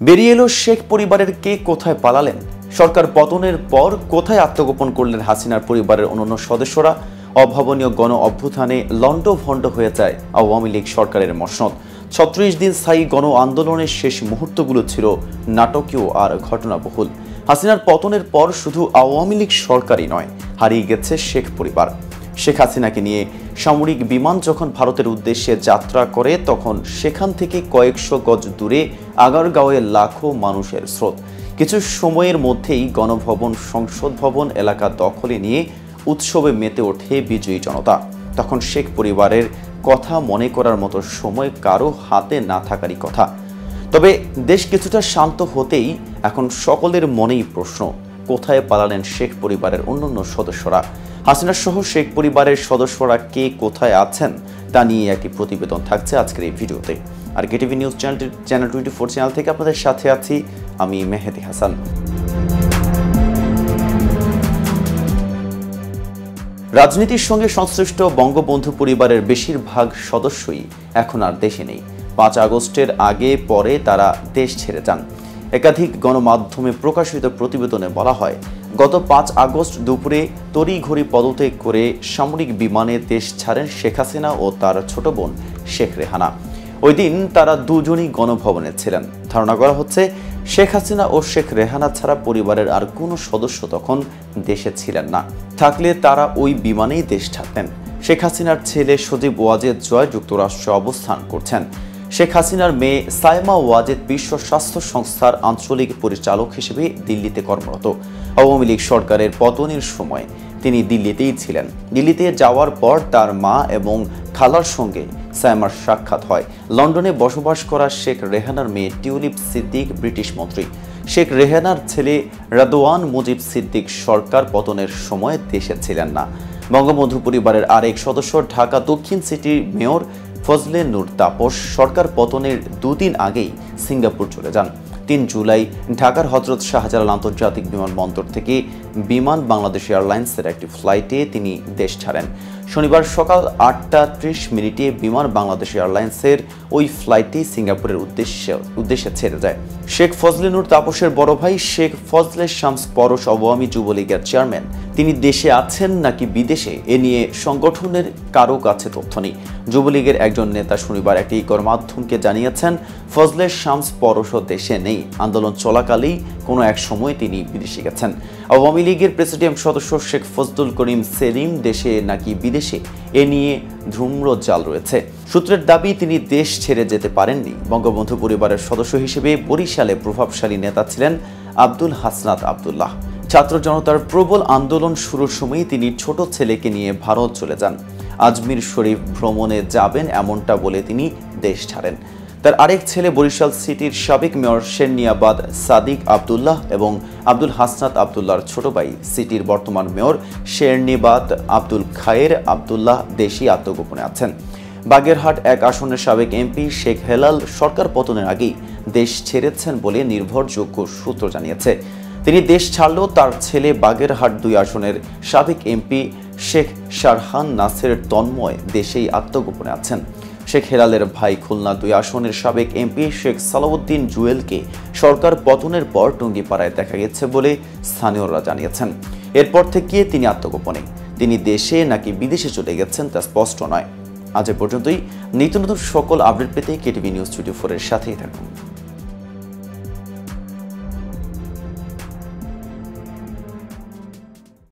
বেরিয়ে এলো শেখ পরিবারের কে কোথায় পালালেন, সরকার পতনের পর কোথায় আত্মগোপন করলেন হাসিনার পরিবারের অন্যান্য সদস্যরা, অভাবনীয় গণ অভ্যুত্থানে লণ্ডভণ্ড হয়ে যায় আওয়ামী লীগ সরকারের মসনদ। ৩৬ দিন স্থায়ী গণ আন্দোলনের শেষ মুহূর্তগুলো ছিল নাটকীয় আর ঘটনাবহুল। হাসিনার পতনের পর শুধু আওয়ামী লীগ সরকারই নয়, হারিয়ে গেছে শেখ পরিবার। শেখ হাসিনাকে নিয়ে সামরিক বিমান যখন ভারতের উদ্দেশ্যে যাত্রা করে, তখন সেখান থেকে কয়েকশো গজ দূরে আগারগাঁওয়ে লাখো মানুষের স্রোত। কিছু সময়ের মধ্যেই গণভবন, সংসদ ভবন এলাকা দখলে নিয়ে উৎসবে মেতে ওঠে বিজয়ী জনতা। তখন শেখ পরিবারের কথা মনে করার মতো সময় কারো হাতে না থাকারই কথা। তবে দেশ কিছুটা শান্ত হতেই এখন সকলের মনেই প্রশ্ন, কোথায় পালালেন শেখ পরিবারের অন্যান্য সদস্যরা? হাসিনা সহ শেখ পরিবারের সদস্যরা কে কোথায় আছেন তা নিয়ে একটি প্রতিবেদন থাকছে আজকের এই ভিডিওতে। আর কেটিভি নিউজ চ্যানেল 24 চ্যানেল থেকে আপনাদের সাথে আছি আমি মেহেদি হাসান। রাজনীতির সঙ্গে সংশ্লিষ্ট বঙ্গবন্ধু পরিবারের বেশিরভাগ সদস্যই এখন আর দেশে নেই। 5 আগস্টের আগে পরে তারা দেশ ছেড়ে যান। একাধিক গণমাধ্যমে প্রকাশিত প্রতিবেদনে বলা হয়, গত 5 আগস্ট দুপুরে তড়িঘড়ি পদত্যাগ করে সামরিক বিমানে দেশ ছাড়েন শেখ হাসিনা ও তার ছোট বোন শেখ রেহানা। ওই দিন তারা দুজনই গণভবনে ছিলেন। ধারণা করা হচ্ছে শেখ হাসিনা ও শেখ রেহানা ছাড়া পরিবারের আর কোনো সদস্য তখন দেশে ছিলেন না। থাকলে তারা ওই বিমানেই দেশ ছাড়তেন। শেখ হাসিনার ছেলে সজীব ওয়াজেদ জয় যুক্তরাষ্ট্রে অবস্থান করছেন। শেখ হাসিনার মেয়ে সাইমা ওয়াজেদ বিশ্ব স্বাস্থ্য সংস্থার আঞ্চলিক পরিচালক হিসেবে দিল্লিতে কর্মরত। আওয়ামী লীগ সরকারের পতনের সময় তিনি দিল্লিতেই ছিলেন। দিল্লিতে যাওয়ার পর তার মা এবং খালার সঙ্গে সাইমার সাক্ষাৎ হয়। লন্ডনে বসবাস করা শেখ রেহানার মেয়ে টিউলিপ সিদ্দিক ব্রিটিশ মন্ত্রী। শেখ রেহানার ছেলে রাদওয়ান মুজিব সিদ্দিক সরকার পতনের সময় দেশে ছিলেন না। বঙ্গবন্ধু পরিবারের আরেক সদস্য ঢাকা দক্ষিণ সিটির মেয়র ফজলে নূর তাপস সরকার পতনের 2 দিন আগেই সিঙ্গাপুর চলে যান। 3 জুলাই ঢাকার হযরত শাহজালাল আন্তর্জাতিক বিমানবন্দর থেকে বিমান বাংলাদেশ এয়ারলাইন্সের একটি ফ্লাইটে তিনি দেশ ছাড়েন। শনিবার সকাল 8টা 30 মিনিটে বিমান বাংলাদেশ এয়ারলাইন্সের ওই ফ্লাইটটি সিঙ্গাপুরের উদ্দেশ্যে ছেড়ে যায়। শেখ ফজলে নূর তাপসের বড় ভাই শেখ ফজলে শামস পরশ আওয়ামী যুবলীগের চেয়ারম্যান। তিনি দেশে আছেন নাকি বিদেশে এ নিয়ে সংগঠনের কারো কাছে তথ্য নেই। যুবলীগের একজন নেতা শনিবার একটি গণমাধ্যমকে জানিয়েছেন, ফজলে শামস পরশও দেশে নেই। আন্দোলন চলাকালেই কোনো এক সময় তিনি বিদেশে গেছেন। আওয়ামী লীগের প্রেসিডিয়াম সদস্য শেখ ফজলুল করিম সেলিম দেশে নাকি বিদেশে এ নিয়ে ধূম্রজাল রয়েছে। সূত্রের দাবি, তিনি দেশ ছেড়ে যেতে পারেননি। বঙ্গবন্ধু পরিবারের সদস্য হিসেবে বরিশালে প্রভাবশালী নেতা ছিলেন আব্দুল হাসনাত আবদুল্লাহ। ছাত্র জনতার প্রবল আন্দোলন শুরুর সময় তিনি ছোট ছেলেকে নিয়ে ভারত চলে যান। আজমির শরীফ ভ্রমণে যাবেন এমনটা বলে তিনি দেশ ছাড়েন। তার আরেক ছেলে বরিশাল সিটির সাবেক মেয়র শেরনিয়াবাদ সাদিক আবদুল্লাহ এবং আব্দুল হাসনাত আবদুল্লাহর ছোট ভাই সিটির বর্তমান মেয়র শেরনিয়াবাদ আব্দুল খায়ের আবদুল্লাহ দেশি আত্মগোপনে আছেন। বাগেরহাট 1 আসনের সাবেক এমপি শেখ হেলাল সরকার পতনের আগেই দেশ ছেড়েছেন বলে নির্ভরযোগ্য সূত্র জানিয়েছে। তিনি দেশ ছাড়লেও তার ছেলে বাগেরহাট 2 আসনের সাবেক এমপি শেখ শারহান নাসের তন্ময় দেশেই আত্মগোপনে আছেন। শেখ হেলালের ভাই খুলনা 2 আসনের সাবেক এমপি শেখ সালাউদ্দিন জুয়েলকে সরকার পতনের পর টুঙ্গিপাড়ায় দেখা গেছে বলে স্থানীয়রা জানিয়েছেন। এরপর থেকে তিনি আত্মগোপনে। তিনি দেশে নাকি বিদেশে চলে গেছেন তা স্পষ্ট নয়। আজ এ পর্যন্তই। নিত্য নতুন সকল আপডেট পেতে কেটিভি নিউজ 24 এর সাথেই থাকুন।